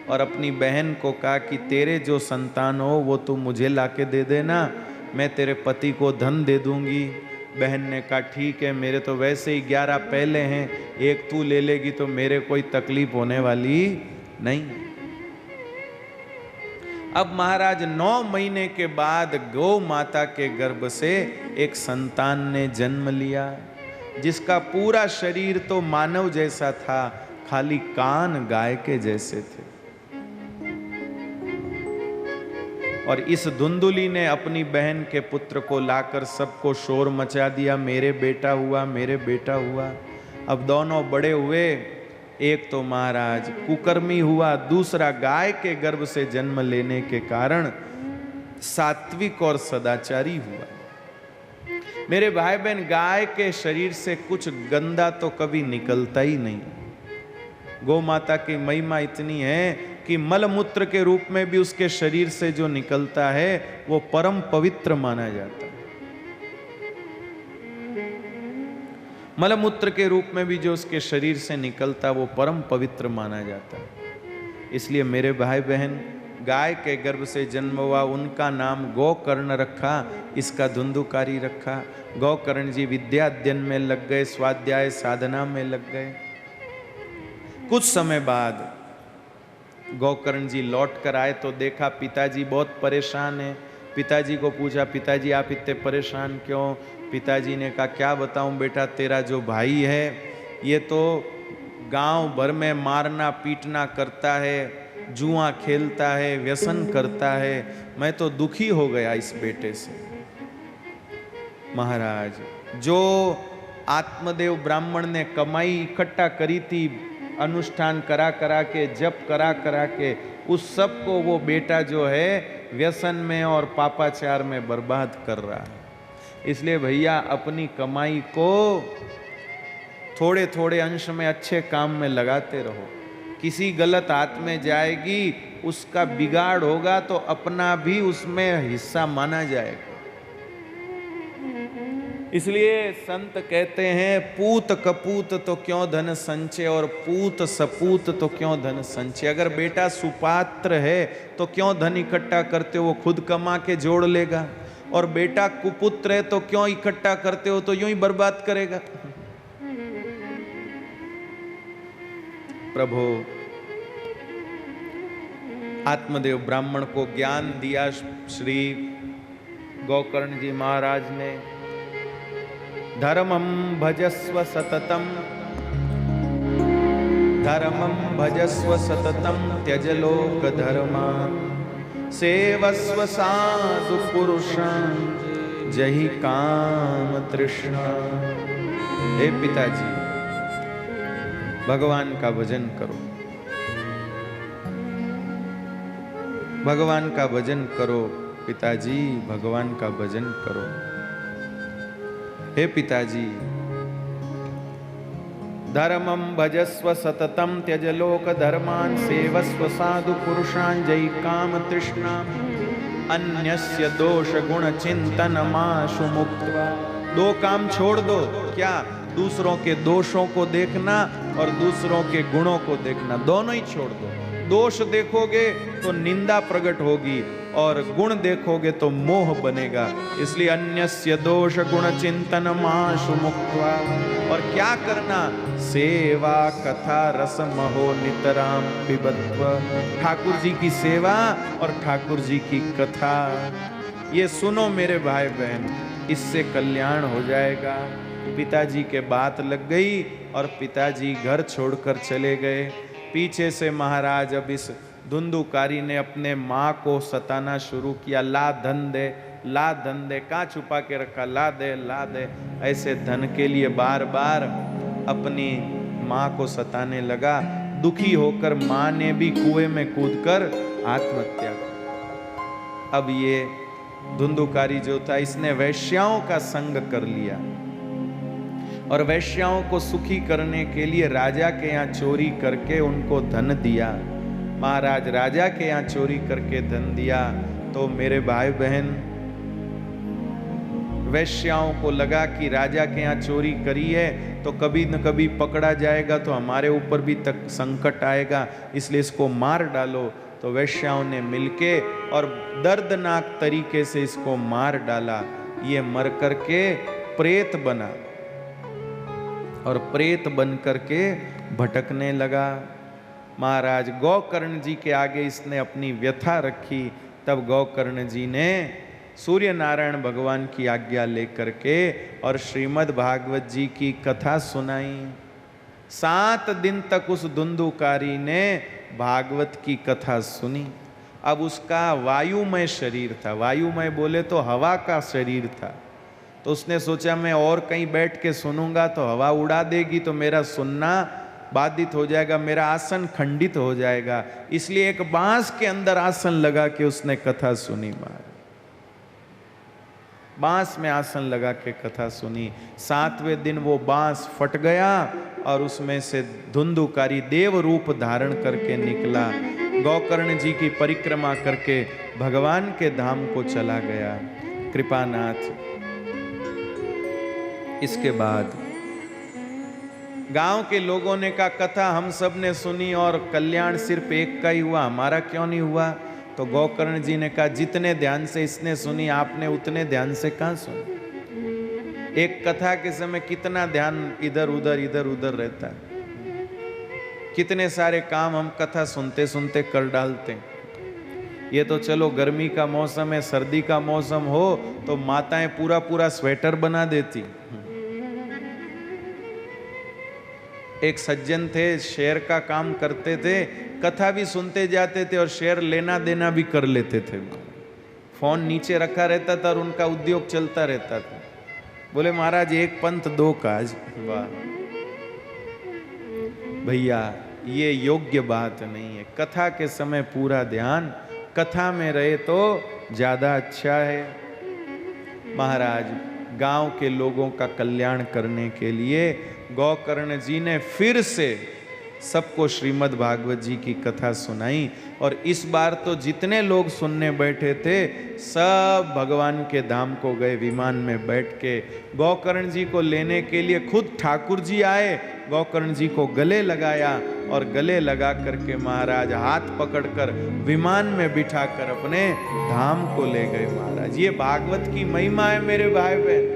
और अपनी बहन को कहा कि तेरे जो संतान हो वो तू मुझे लाके दे देना, मैं तेरे पति को धन दे दूंगी। बहन ने कहा ठीक है, मेरे तो वैसे ही 11 पहले हैं, एक तू ले लेगी तो मेरे कोई तकलीफ होने वाली नहीं। अब महाराज 9 महीने के बाद गौ माता के गर्भ से एक संतान ने जन्म लिया, जिसका पूरा शरीर तो मानव जैसा था, खाली कान गाय के जैसे थे। और इस धुंधुली ने अपनी बहन के पुत्र को लाकर सबको शोर मचा दिया, मेरे बेटा हुआ, मेरे बेटा हुआ। अब दोनों बड़े हुए, एक तो महाराज कुकर्मी हुआ, दूसरा गाय के गर्भ से जन्म लेने के कारण सात्विक और सदाचारी हुआ। मेरे भाई बहन, गाय के शरीर से कुछ गंदा तो कभी निकलता ही नहीं। गौ माता की महिमा इतनी है कि मलमूत्र के रूप में भी उसके शरीर से जो निकलता है वो परम पवित्र माना जाता है। मलमूत्र के रूप में भी जो उसके शरीर से निकलता वो परम पवित्र माना जाता है। इसलिए मेरे भाई बहन, गाय के गर्भ से जन्म हुआ, उनका नाम गौकर्ण रखा, इसका धुंधुकारी रखा। गौकर्ण जी विद्या अध्ययन में लग गए, स्वाध्याय साधना में लग गए। कुछ समय बाद गौकर्ण जी लौट कर आए तो देखा पिताजी बहुत परेशान हैं। पिताजी को पूछा, पिताजी आप इतने परेशान क्यों? पिताजी ने कहा क्या बताऊं बेटा, तेरा जो भाई है ये तो गांव भर में मारना पीटना करता है, जुआ खेलता है, व्यसन करता है, मैं तो दुखी हो गया इस बेटे से। महाराज, जो आत्मदेव ब्राह्मण ने कमाई इकट्ठा करी थी, अनुष्ठान करा करा के, जप करा करा के, उस सब को वो बेटा जो है व्यसन में और पापाचार में बर्बाद कर रहा है। इसलिए भैया अपनी कमाई को थोड़े थोड़े अंश में अच्छे काम में लगाते रहो। किसी गलत हाथ में जाएगी, उसका बिगाड़ होगा तो अपना भी उसमें हिस्सा माना जाएगा। इसलिए संत कहते हैं पूत कपूत तो क्यों धन संचय और पूत सपूत तो क्यों धन संचय। अगर बेटा सुपात्र है तो क्यों धन इकट्ठा करते हो, वो खुद कमा के जोड़ लेगा। और बेटा कुपुत्र है तो क्यों इकट्ठा करते हो, तो यूं ही बर्बाद करेगा। प्रभु आत्मदेव ब्राह्मण को ज्ञान दिया श्री गौकर्ण जी महाराज ने। धर्मं भजस्व सततम धर्मं भजस्व सततं त्यज लोक धर्मान् सेवस्व साधु पुरुषान् जहि काम तृष्णा। हे पिताजी, भगवान का भजन करो, भगवान का भजन करो पिताजी, भगवान का भजन करो। हे पिताजी, धर्मं भजस्व सततं त्यज लोक धर्मान् सेवस्व साधु पुरुषान् जयि काम तृष्णा। अन्यस्य दोष गुण चिंतन माशु मुक्त्वा। दो काम छोड़ दो, क्या? दूसरों के दोषों को देखना और दूसरों के गुणों को देखना, दोनों ही छोड़ दो। दोष देखोगे तो निंदा प्रकट होगी और गुण देखोगे तो मोह बनेगा। इसलिए अन्यस्य दोष गुण चिंतन माशु मुक्त्वा। और क्या करना? सेवा कथा रस महो नितराम पिबत्व। ठाकुर जी की सेवा और ठाकुर जी की कथा, ये सुनो मेरे भाई बहन, इससे कल्याण हो जाएगा। पिताजी के बात लग गई और पिताजी घर छोड़कर चले गए। पीछे से महाराज अब इस धुंधुकारी ने अपने माँ को सताना शुरू किया। ला धन दे, ला धन दे, कहाँ छुपा के रखा, ला दे ला दे। ऐसे धन के लिए बार बार अपनी माँ को सताने लगा। दुखी होकर माँ ने भी कुएं में कूदकर आत्महत्या की। अब ये धुंधुकारी जो था, इसने वैश्याओं का संग कर लिया और वैश्याओं को सुखी करने के लिए राजा के यहाँ चोरी करके उनको धन दिया। महाराज राजा के यहाँ चोरी करके धन दिया तो मेरे भाई बहन, वैश्याओं को लगा कि राजा के यहाँ चोरी करी है तो कभी न कभी पकड़ा जाएगा, तो हमारे ऊपर भी तक संकट आएगा, इसलिए इसको मार डालो। तो वैश्याओं ने मिलके और दर्दनाक तरीके से इसको मार डाला। ये मर करके प्रेत बना और प्रेत बन करके भटकने लगा। महाराज गौकर्ण जी के आगे इसने अपनी व्यथा रखी। तब गौकर्ण जी ने सूर्य नारायण भगवान की आज्ञा लेकर के और श्रीमद् भागवत जी की कथा सुनाई। 7 दिन तक उस धुंधुकारी ने भागवत की कथा सुनी। अब उसका वायुमय शरीर था, वायुमय बोले तो हवा का शरीर था। तो उसने सोचा मैं और कहीं बैठ के सुनूंगा तो हवा उड़ा देगी, तो मेरा सुनना बाधित हो जाएगा, मेरा आसन खंडित हो जाएगा। इसलिए एक बांस के अंदर आसन लगा के उसने कथा सुनी। बांस में आसन लगा के कथा सुनी। 7वें दिन वो बांस फट गया और उसमें से धुंधुकारी देव रूप धारण करके निकला। गौकर्ण जी की परिक्रमा करके भगवान के धाम को चला गया। कृपानाथ। इसके बाद गांव के लोगों ने कहा कथा हम सब ने सुनी और कल्याण सिर्फ एक का ही हुआ, हमारा क्यों नहीं हुआ? तो गौकर्ण जी ने कहा जितने ध्यान से इसने सुनी आपने उतने ध्यान से कहां सुनी? एक कथा के समय कितना ध्यान इधर उधर रहता है। कितने सारे काम हम कथा सुनते सुनते कर डालते हैं। ये तो चलो गर्मी का मौसम है, सर्दी का मौसम हो तो माताएं पूरा पूरा स्वेटर बना देती। एक सज्जन थे, शेर का काम करते थे, कथा भी सुनते जाते थे और शेर लेना देना भी कर लेते थे। फोन नीचे रखा रहता था और उनका उद्योग चलता रहता था। बोले महाराज एक पंथ दो काज। वाह भैया, ये योग्य बात नहीं है। कथा के समय पूरा ध्यान कथा में रहे तो ज्यादा अच्छा है। महाराज गांव के लोगों का कल्याण करने के लिए गौकर्ण जी ने फिर से सबको श्रीमद् भागवत जी की कथा सुनाई। और इस बार तो जितने लोग सुनने बैठे थे सब भगवान के धाम को गए। विमान में बैठ के गौकर्ण जी को लेने के लिए खुद ठाकुर जी आए, गौकर्ण जी को गले लगाया और गले लगा करके महाराज हाथ पकड़कर विमान में बिठाकर अपने धाम को ले गए। महाराज ये भागवत की महिमा है मेरे भाई बहन।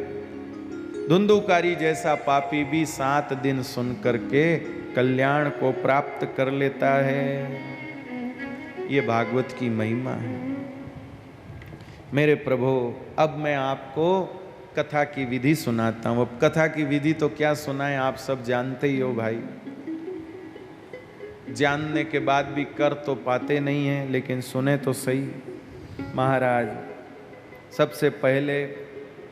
धुंधुकारी जैसा पापी भी 7 दिन सुन करके कल्याण को प्राप्त कर लेता है। ये भागवत की महिमा है मेरे प्रभु। अब मैं आपको कथा की विधि सुनाता हूँ। अब कथा की विधि तो क्या सुनाएं, आप सब जानते ही हो भाई। जानने के बाद भी कर तो पाते नहीं हैं, लेकिन सुने तो सही। महाराज सबसे पहले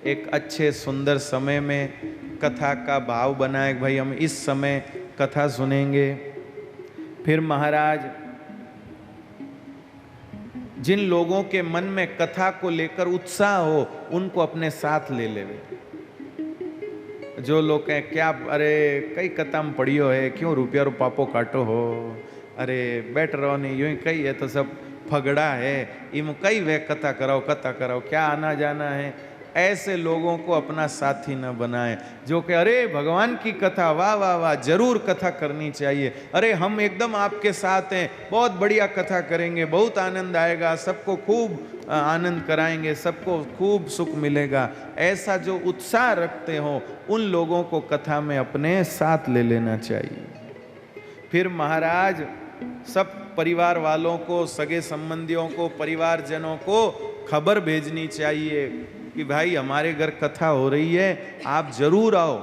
एक अच्छे सुंदर समय में कथा का भाव बनाए, भाई हम इस समय कथा सुनेंगे। फिर महाराज जिन लोगों के मन में कथा को लेकर उत्साह हो उनको अपने साथ ले लेवे। जो लोग कहें क्या अरे कई कथा में पढ़ियो है, क्यों रुपया रो पापो काटो हो, अरे बैठ रहो नहीं, यूं ही कही है तो सब फगड़ा है, इम कई वे कथा कराओ, क्या आना जाना है। ऐसे लोगों को अपना साथी न बनाए जो कि अरे भगवान की कथा, वाह वाह वाह, जरूर कथा करनी चाहिए, अरे हम एकदम आपके साथ हैं, बहुत बढ़िया कथा करेंगे, बहुत आनंद आएगा, सबको खूब आनंद कराएंगे, सबको खूब सुख मिलेगा। ऐसा जो उत्साह रखते हो उन लोगों को कथा में अपने साथ ले लेना चाहिए। फिर महाराज सब परिवार वालों को, सगे संबंधियों को, परिवारजनों को खबर भेजनी चाहिए कि भाई हमारे घर कथा हो रही है, आप जरूर आओ।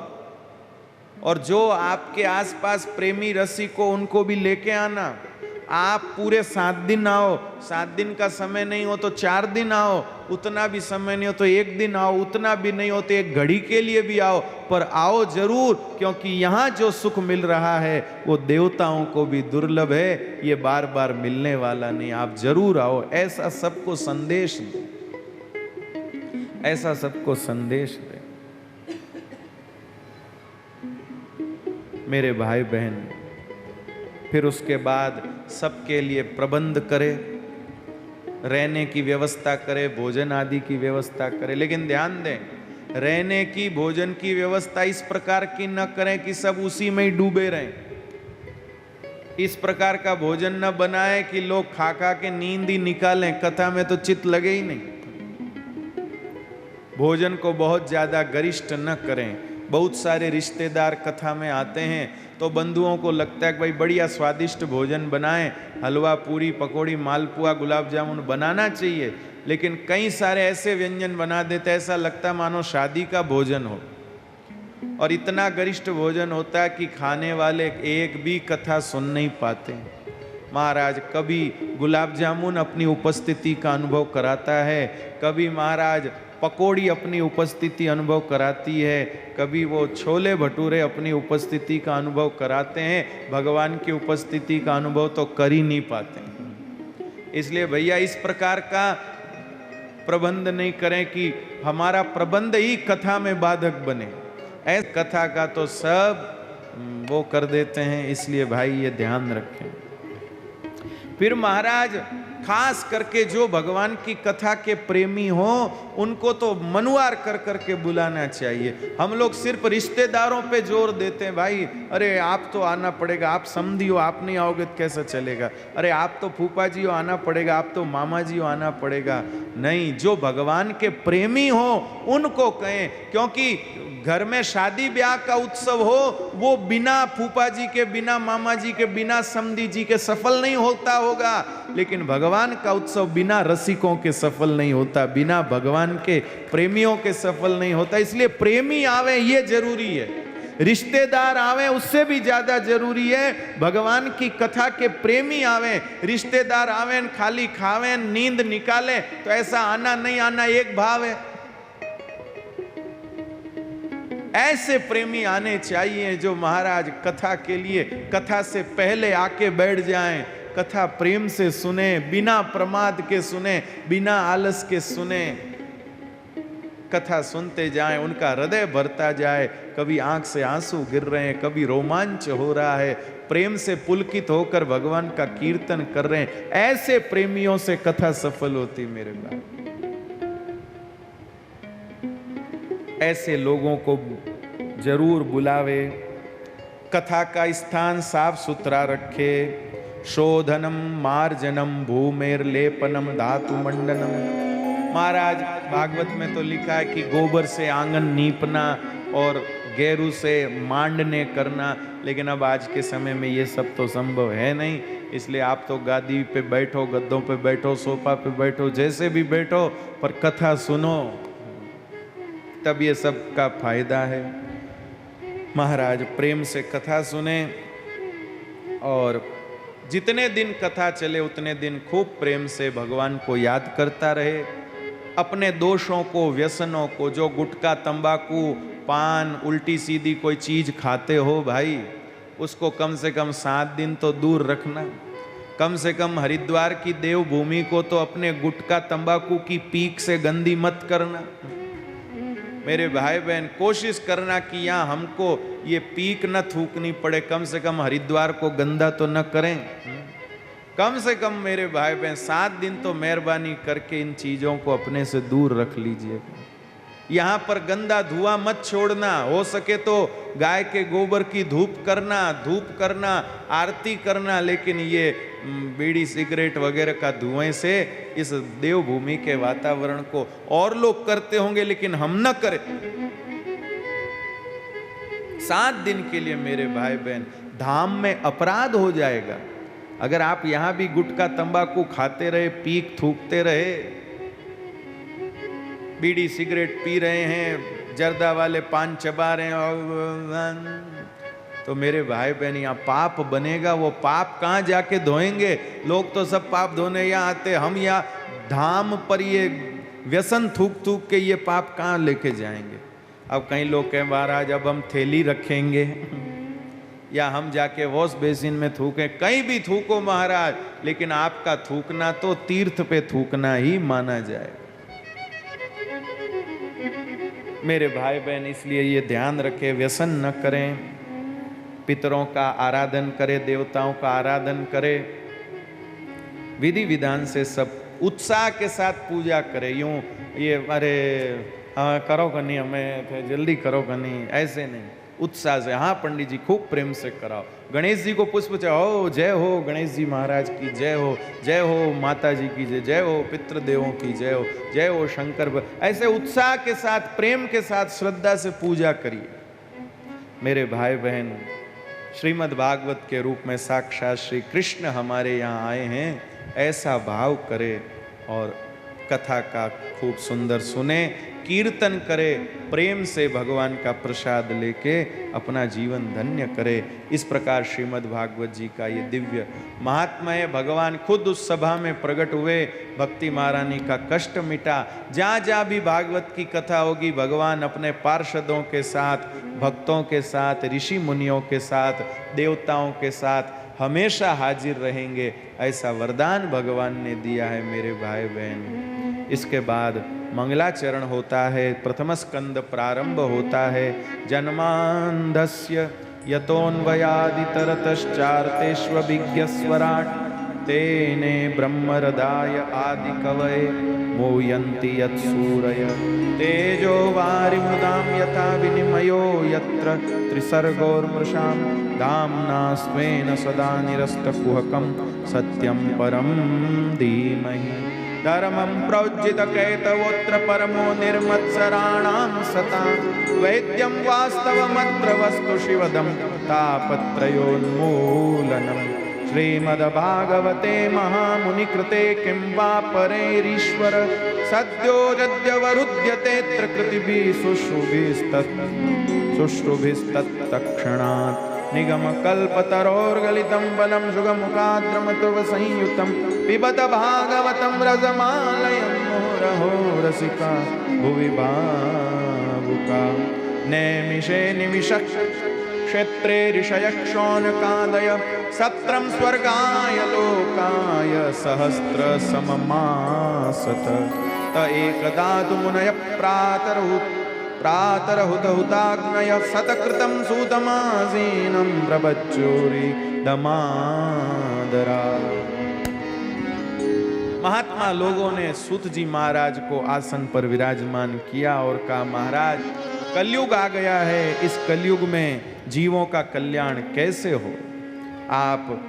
और जो आपके आसपास प्रेमी रसिको उनको भी लेके आना। आप पूरे 7 दिन आओ, 7 दिन का समय नहीं हो तो 4 दिन आओ, उतना भी समय नहीं हो तो 1 दिन आओ, उतना भी नहीं हो तो 1 घड़ी के लिए भी आओ, पर आओ जरूर, क्योंकि यहाँ जो सुख मिल रहा है वो देवताओं को भी दुर्लभ है, ये बार बार मिलने वाला नहीं, आप जरूर आओ। ऐसा सबको संदेश दे, ऐसा सबको संदेश दे। मेरे भाई बहन, फिर उसके बाद सबके लिए प्रबंध करे, रहने की व्यवस्था करे, भोजन आदि की व्यवस्था करे। लेकिन ध्यान दें, रहने की भोजन की व्यवस्था इस प्रकार की न करें कि सब उसी में ही डूबे रहें। इस प्रकार का भोजन न बनाए कि लोग खा खा के नींद ही निकालें, कथा में तो चित्त लगे ही नहीं। भोजन को बहुत ज्यादा गरिष्ठ न करें। बहुत सारे रिश्तेदार कथा में आते हैं तो बंधुओं को लगता है कि भाई बढ़िया स्वादिष्ट भोजन बनाएं, हलवा पूरी पकौड़ी मालपुआ गुलाब जामुन बनाना चाहिए, लेकिन कई सारे ऐसे व्यंजन बना देते ऐसा लगता है मानो शादी का भोजन हो। और इतना गरिष्ठ भोजन होता है कि खाने वाले एक भी कथा सुन नहीं पाते। महाराज कभी गुलाब जामुन अपनी उपस्थिति का अनुभव कराता है, कभी महाराज पकौड़ी अपनी उपस्थिति अनुभव कराती है, कभी वो छोले भटूरे अपनी उपस्थिति का अनुभव कराते हैं, भगवान की उपस्थिति का अनुभव तो कर ही नहीं पाते। इसलिए भैया इस प्रकार का प्रबंध नहीं करें कि हमारा प्रबंध ही कथा में बाधक बने। ऐसे कथा का तो सब वो कर देते हैं, इसलिए भाई ये ध्यान रखें। फिर महाराज खास करके जो भगवान की कथा के प्रेमी हो उनको तो मनुवार कर करके बुलाना चाहिए। हम लोग सिर्फ रिश्तेदारों पे जोर देते हैं, भाई अरे आप तो आना पड़ेगा, आप समधी हो, आप नहीं आओगे तो कैसा चलेगा, अरे आप तो फूफा जी हो आना पड़ेगा, आप तो मामा जी हो आना पड़ेगा। नहीं, जो भगवान के प्रेमी हो उनको कहें, क्योंकि घर में शादी ब्याह का उत्सव हो वो बिना फूफा जी के, बिना मामा जी के, बिना समधी जी के सफल नहीं होता होगा, लेकिन भगवान का उत्सव बिना रसिकों के सफल नहीं होता, बिना भगवान के प्रेमियों के सफल नहीं होता। इसलिए प्रेमी आवे ये जरूरी है, रिश्तेदार आवे उससे भी ज्यादा जरूरी है भगवान की कथा के प्रेमी आवे। रिश्तेदार आवे खाली खावे नींद निकाले तो ऐसा आना नहीं आना एक भाव है। ऐसे प्रेमी आने चाहिए जो महाराज कथा के लिए कथा से पहले आके बैठ जाएं, कथा प्रेम से सुने, बिना प्रमाद के सुने, बिना आलस के सुने, कथा सुनते जाएं, उनका हृदय भरता जाए। कभी आंख से आंसू गिर रहे हैं, कभी रोमांच हो रहा है, प्रेम से पुलकित होकर भगवान का कीर्तन कर रहे हैं। ऐसे प्रेमियों से कथा सफल होती मेरे भाई। ऐसे लोगों को जरूर बुलावे, कथा का स्थान साफ सुथरा रखे, शोधनम मार्जनम भूमेर्लेपनम धातु मंडनम। महाराज भागवत में तो लिखा है कि गोबर से आंगन नीपना और गेरू से मांडने करना, लेकिन अब आज के समय में ये सब तो संभव है नहीं। इसलिए आप तो गादी पे बैठो, गद्दों पे बैठो, सोफा पे बैठो, जैसे भी बैठो, पर कथा सुनो, तब ये सब का फायदा है। महाराज प्रेम से कथा सुने और जितने दिन कथा चले उतने दिन खूब प्रेम से भगवान को याद करता रहे। अपने दोषों को, व्यसनों को, जो गुटखा, तंबाकू, पान, उल्टी सीधी कोई चीज खाते हो भाई, उसको कम से कम 7 दिन तो दूर रखना। कम से कम हरिद्वार की देवभूमि को तो अपने गुटखा, तंबाकू की पीक से गंदी मत करना। मेरे भाई बहन, कोशिश करना कि यहाँ हमको ये पीक न थूकनी पड़े, कम से कम हरिद्वार को गंदा तो न करें। कम से कम मेरे भाई बहन 7 दिन तो मेहरबानी करके इन चीजों को अपने से दूर रख लीजिए। यहाँ पर गंदा धुआं मत छोड़ना, हो सके तो गाय के गोबर की धूप करना, आरती करना, लेकिन ये बीड़ी, सिगरेट वगैरह का धुएं से इस देवभूमि के वातावरण को और लोग करते होंगे लेकिन हम न करें। 7 दिन के लिए मेरे भाई बहन, धाम में अपराध हो जाएगा। अगर आप यहां भी गुटखा, तंबाकू खाते रहे, पीक थूकते रहे, बीड़ी सिगरेट पी रहे हैं, जर्दा वाले पान चबा रहे हैं, तो मेरे भाई बहन यहाँ पाप बनेगा। वो पाप कहाँ जाके धोएंगे? लोग तो सब पाप धोने यहाँ आते, हम यहाँ धाम पर ये व्यसन थूक थूक के ये पाप कहाँ लेके जाएंगे? अब कई लोग कहें महाराज अब हम थैली रखेंगे या हम जाके वॉश बेसिन में थूकें। कहीं भी थूको महाराज, लेकिन आपका थूकना तो तीर्थ पे थूकना ही माना जाएगा। मेरे भाई बहन, इसलिए ये ध्यान रखें, व्यसन न करें, पितरों का आराधन करें, देवताओं का आराधन करें, विधि विधान से सब उत्साह के साथ पूजा करें। यूं ये अरे हाँ करो कनी, हमें जल्दी करो कनी, ऐसे नहीं, उत्साह से। हाँ पंडित जी खूब प्रेम से कराओ। गणेश जी को पुष्प चढ़ाओ, जय हो गणेश जी महाराज की जय हो, जय हो माता जी की जय, जय हो पितृदेवों की जय हो, जय हो शंकर। ऐसे उत्साह के साथ, प्रेम के साथ, श्रद्धा से पूजा करिए। मेरे भाई बहन, श्रीमद् भागवत के रूप में साक्षात श्री कृष्ण हमारे यहाँ आए हैं, ऐसा भाव करे और कथा का खूब सुंदर सुने, कीर्तन करे, प्रेम से भगवान का प्रसाद लेके अपना जीवन धन्य करे। इस प्रकार श्रीमद् भागवत जी का ये दिव्य महात्म्य है। भगवान खुद उस सभा में प्रकट हुए, भक्ति महारानी का कष्ट मिटा। जहाँ जहाँ भी भागवत की कथा होगी, भगवान अपने पार्षदों के साथ, भक्तों के साथ, ऋषि मुनियों के साथ, देवताओं के साथ हमेशा हाजिर रहेंगे, ऐसा वरदान भगवान ने दिया है मेरे भाई बहन। इसके बाद मंगलाचरण होता है, प्रथम स्कंद प्रारंभ होता है। जन्मांधस्य यतोऽन्वयादितरतश्चार्तेष्वभिज्ञस्वराट् तेने ब्रह्महृदाय आदिकवये मोयन्ति यत्सूरय तेजो वारिमुदां यथा विनिमयो यत्र त्रिसर्गोर्मृषां धाम्ना स्वेन सदा निरस्तकुहकं सत्यं परं धीमहि। धर्मं प्रोज्झितकैतवोऽत्र परमो निर्मत्सराणां सतां वैद्यं वास्तवमत्र वस्तु शिवदं तापत्रयोन्मूलनम्। श्रीमद्भागवते महामुनिकृते किं वा परैरीश्वर सद्यो यद्यवरुध्यतेऽत्र कृतिभिः शुश्रुभिस्तत्तक्षणात् निगमकल्पतरोर्गलितं बलं शुगमुखाद्रमतुवसंयुतं पिबत भागवतं रसमालयं मुहुरहो रसिका भुवि भावुका। नैमिषे निमिषः क्षेत्रे ऋषयक्षोणकादय सत्रं स्वर्गाय लोकाय सहस्रसममासत। त एकदा तु मुनयः प्रातरहुतहुताग्नय शतकृतं सूतमासीनं प्रबच्चोरी दमादरा। महात्मा लोगों ने सूत जी महाराज को आसन पर विराजमान किया और कहा, महाराज कलयुग आ गया है, इस कलयुग में जीवों का कल्याण कैसे हो? आप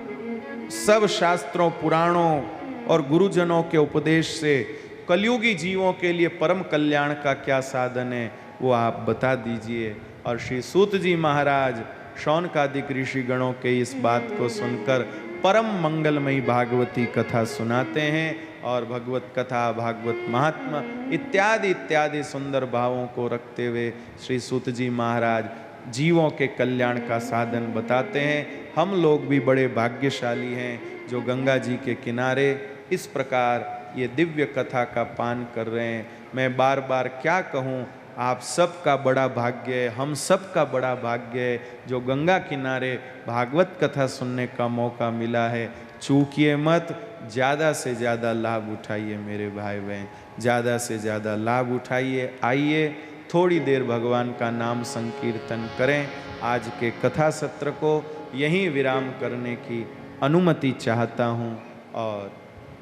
सब शास्त्रों, पुराणों और गुरुजनों के उपदेश से कलयुगी जीवों के लिए परम कल्याण का क्या साधन है, वो आप बता दीजिए। और श्री सूत जी महाराज शौनकादिक ऋषि गणों के इस बात को सुनकर परम मंगलमयी भागवती कथा सुनाते हैं और भगवत कथा, भागवत महात्मा इत्यादि इत्यादि सुंदर भावों को रखते हुए श्री सूत जी महाराज जीवों के कल्याण का साधन बताते हैं। हम लोग भी बड़े भाग्यशाली हैं जो गंगा जी के किनारे इस प्रकार ये दिव्य कथा का पान कर रहे हैं। मैं बार बार क्या कहूँ, आप सबका बड़ा भाग्य है, हम सबका बड़ा भाग्य है जो गंगा किनारे भागवत कथा सुनने का मौका मिला है। चूकिए मत, ज़्यादा से ज़्यादा लाभ उठाइए मेरे भाई बहन, ज़्यादा से ज़्यादा लाभ उठाइए। आइए थोड़ी देर भगवान का नाम संकीर्तन करें। आज के कथा सत्र को यहीं विराम करने की अनुमति चाहता हूँ। और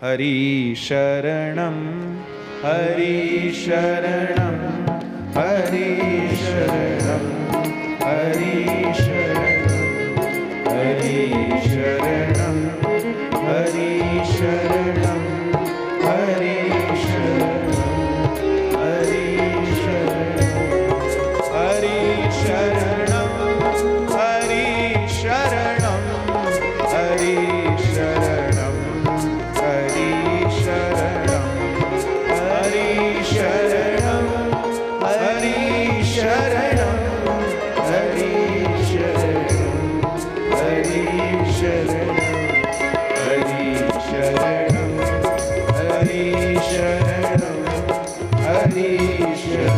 हरि शरणम हरि शरणम हरि शरणम हरि शरणम हरि शरणम हरि शरणम हरि शरणम हरि शरणम हरि शरणम हरि शरणम हरि शरणम हरि शरणम हरि शरणम हरि शरणम हरि शरणम हरि शरणम हरि शरणम हरि शरणम हरि शरणम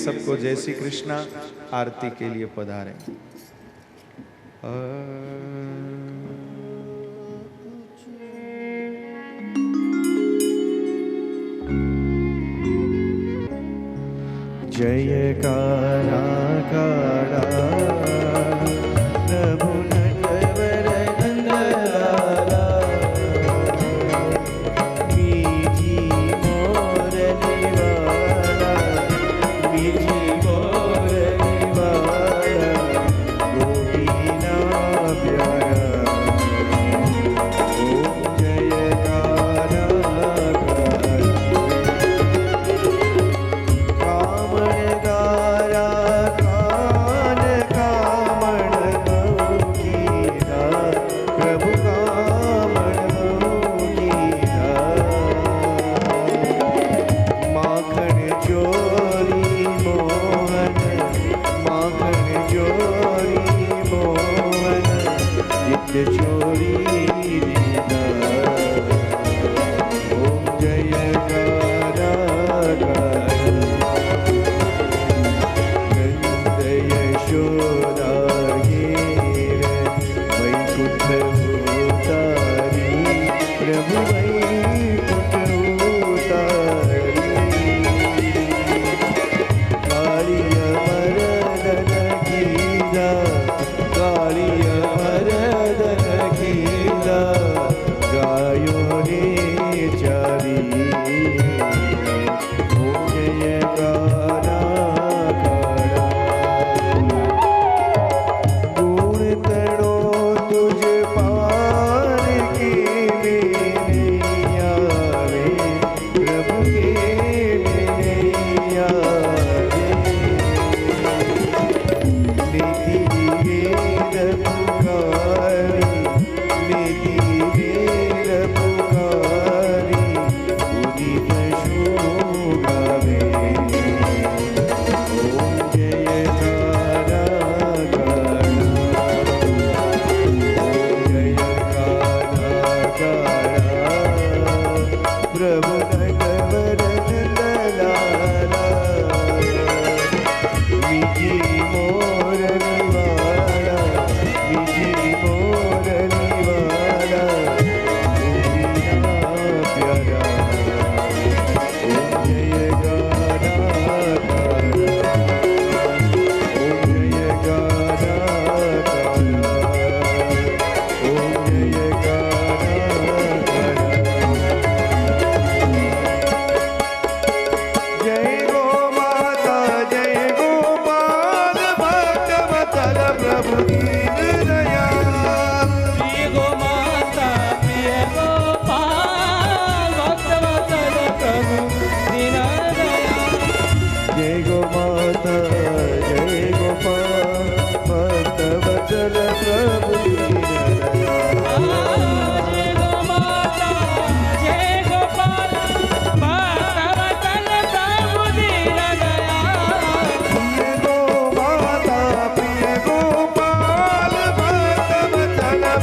सबको जय श्री कृष्णा। आरती के लिए पधारें। जयकारा कारा प्रभु नटवर नंदलाला मीठी मोरली वाला मीठी मोरली वाला गोपीना प्यारा ओम जयकारा चोरी ओम जयकारा नंद यशोदा वैकुंठ भूतारी प्रभु वैकुंठ भूतारी कालिया मरदन कीजा कालिया मरदन की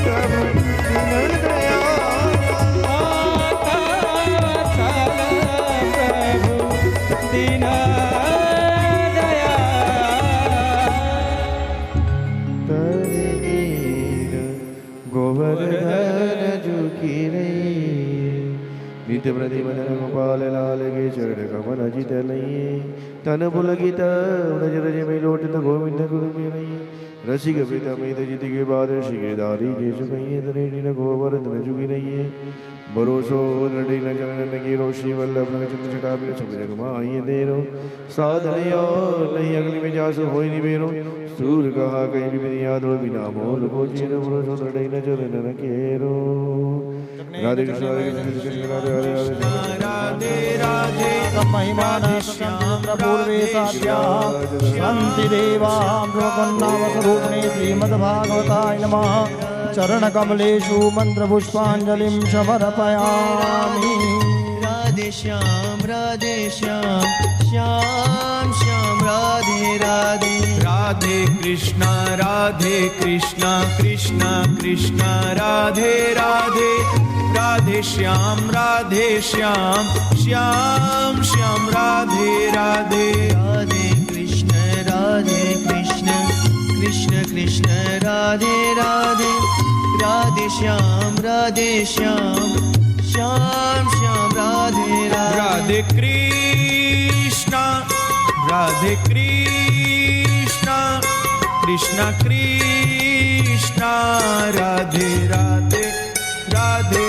प्रभु दीन दयाल दीन तरीर गोवर्धन झुकी रही नित्य प्रतिमदन गोपाल लाल के चरण कमल अजित लइए तन पुलकित रज रज में लोटित गोविंद गुरु में रही रसिक प्रीतमित जित के बाद शिरदारी के चुकइए तरेणी न गोवर्धन झुकी रही भरोसो नडी न जनन की रोशी वल्लभ न चित छटा बिन सब जग माहिए देरो साधन और नहीं अगली में जासु होई नि बेरो सूर कहा कहीं भी मेरी याद हो बिना मोल को चीर भरोसो नडी न जनन न केरो राधे कृष्ण राधे राधे राधे महिमानपूर्वे साध्या शांति देवामृतन्नामस्वरूपिणे श्रीमद्भागवताय नमः चरणकमलेषु मन्त्रपुष्पाञ्जलिं समर्पयामि राधे श्याम श्याम श्याम राधे राधे राधे कृष्णा कृष्णा कृष्णा राधे राधे राधे श्याम श्याम श्याम राधे राधे राधे कृष्ण कृष्ण कृष्ण राधे राधे राधे श्याम श्याम श्याम राधे राधे कृष्णा कृष्णा कृष्णा राधे राधे राधे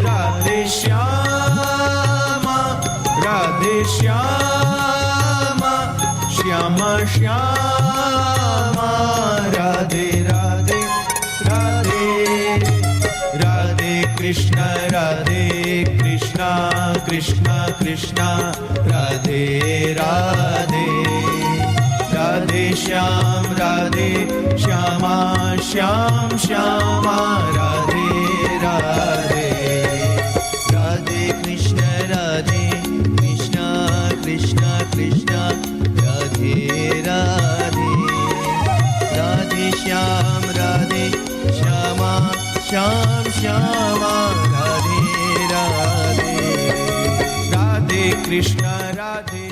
राधे श्याम श्याम राधे राधे राधे राधे कृष्णा कृष्णा राधे राधे राधे श्याम श्याम राधे राधे राधे कृष्ण कृष्ण राधे राधे राधे श्याम श्याम राधे राधे राधे कृष्ण राधे